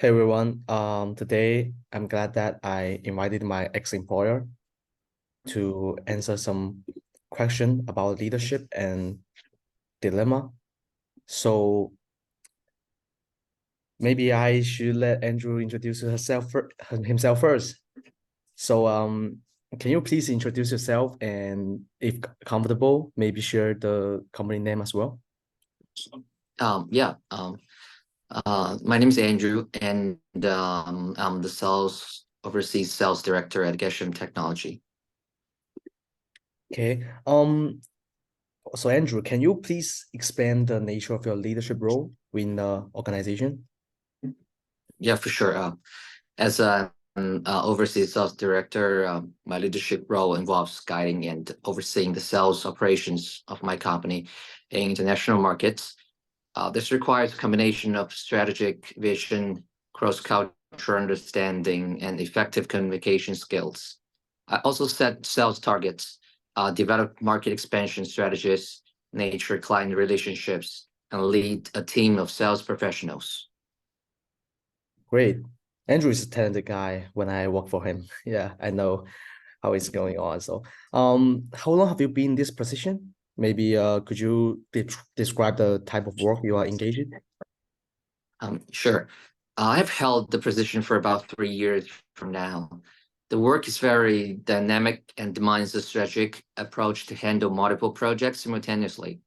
Hey everyone. Today I'm glad that I invited my ex-employer to answer some question about leadership and dilemma. So maybe I should let Andrew introduce himself first. So can you please introduce yourself and if comfortable, maybe share the company name as well? Yeah. My name is Andrew, and I'm the overseas sales director at Geshem Technology. Okay. So Andrew, can you please expand the nature of your leadership role within the organization? Yeah, for sure. As an overseas sales director, my leadership role involves guiding and overseeing the sales operations of my company in international markets. This requires a combination of strategic vision, cross-cultural understanding, and effective communication skills. I also set sales targets, develop market expansion strategies, nurture client relationships, and lead a team of sales professionals. Great. Andrew is a talented guy when I work for him. Yeah, I know how it's going on. So, how long have you been in this position? Maybe could you describe the type of work you are engaged in? Sure. I've held the position for about 3 years from now. The work is very dynamic and demands a strategic approach to handle multiple projects simultaneously.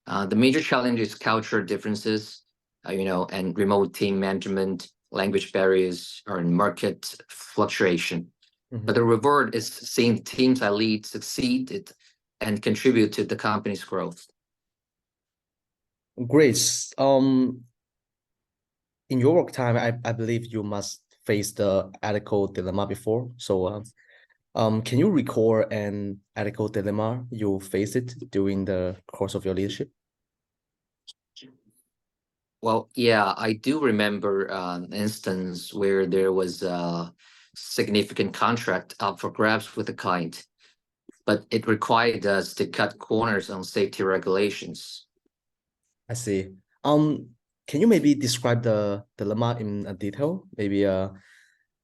The major challenge is culture differences, and remote team management, language barriers, or market fluctuation. But Mhm. the reward is seeing teams I lead succeed and contribute to the company's growth. Great. In your work time, I believe you must face the ethical dilemma before. So, can you recall an ethical dilemma you faced it during the course of your leadership? Well, yeah, I do remember an instance where there was a significant contract up for grabs with a client, but it required us to cut corners on safety regulations. I see. Um, can you maybe describe the dilemma in a detail? Maybe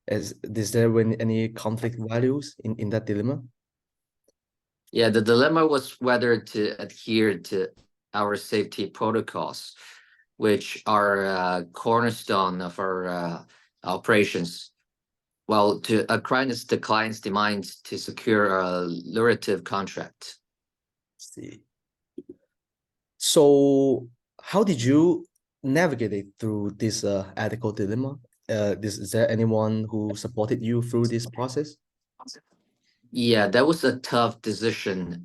is there any conflict values in that dilemma? Yeah, the dilemma was whether to adhere to our safety protocols, which are a cornerstone of our operations. Well, to acquiesce the client's demands to secure a lucrative contract. See. So how did you navigate it through this ethical dilemma? Is there anyone who supported you through this process? Yeah, that was a tough decision.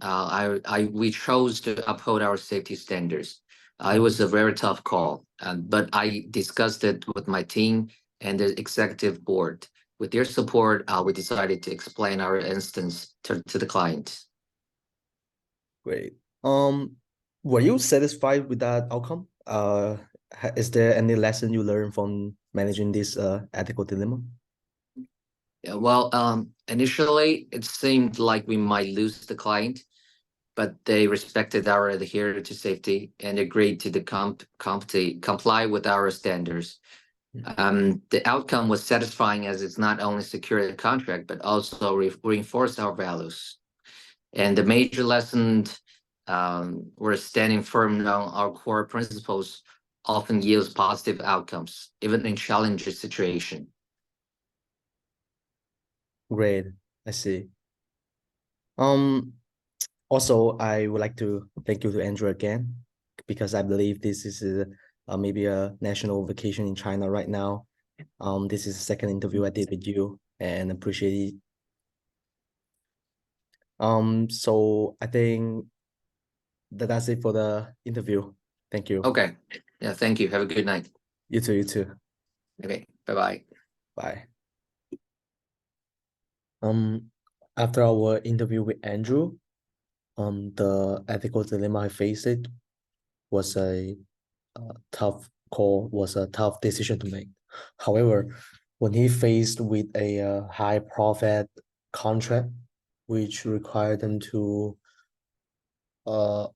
We chose to uphold our safety standards. It was a very tough call, but I discussed it with my team and the executive board. With their support, we decided to explain our instance to the client. Great. Were you satisfied with that outcome? Is there any lesson you learned from managing this ethical dilemma? Yeah, well, initially it seemed like we might lose the client, but they respected our adherence to safety and agreed to comply with our standards. The outcome was satisfying as it's not only secured the contract, but also reinforced our values. And the major lesson we're standing firm on our core principles often yields positive outcomes, even in challenging situations. Great, I see. Um, Also, I would like to thank you to Andrew again because I believe this is maybe a national vacation in China right now. This is the second interview I did with you and appreciate it. So I think that's it for the interview. Thank you. Okay. Yeah, thank you. Have a good night. You too, you too. Okay. Bye-bye. Bye. Um, After our interview with Andrew, the ethical dilemma I faced it was a tough call, was a tough decision to make. However, when he faced with a high profit contract, which required them to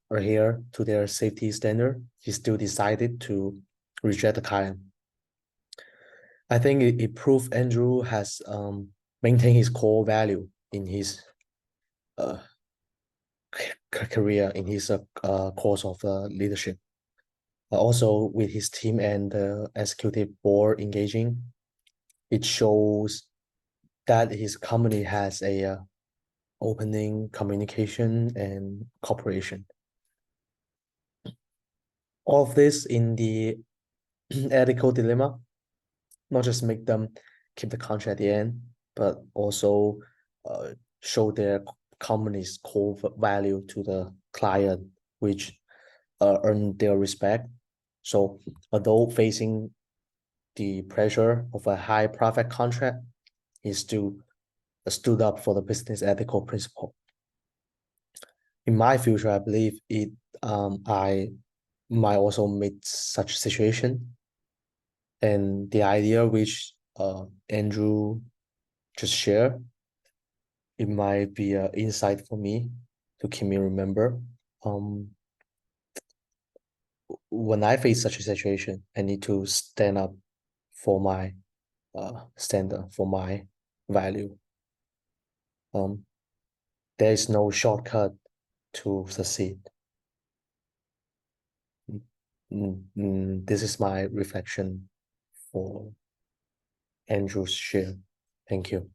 adhere to their safety standard, he still decided to reject the client. I think it proved Andrew has maintained his core value in his uh, career, in his course of leadership. Also, with his team and the executive board engaging, it shows that his company has a opening communication and cooperation. All of this in the ethical dilemma, not just make them keep the contract at the end, but also show their company's core value to the client, which earn their respect. So although facing the pressure of a high profit contract, he still stood up for the business ethical principle. In my future, I believe I might also meet such situation. And the idea which Andrew just shared, it might be an insight for me to keep me remember. When I face such a situation, I need to stand up for my standard, for my value. There is no shortcut to succeed. This is my reflection for Andrew's share. Thank you.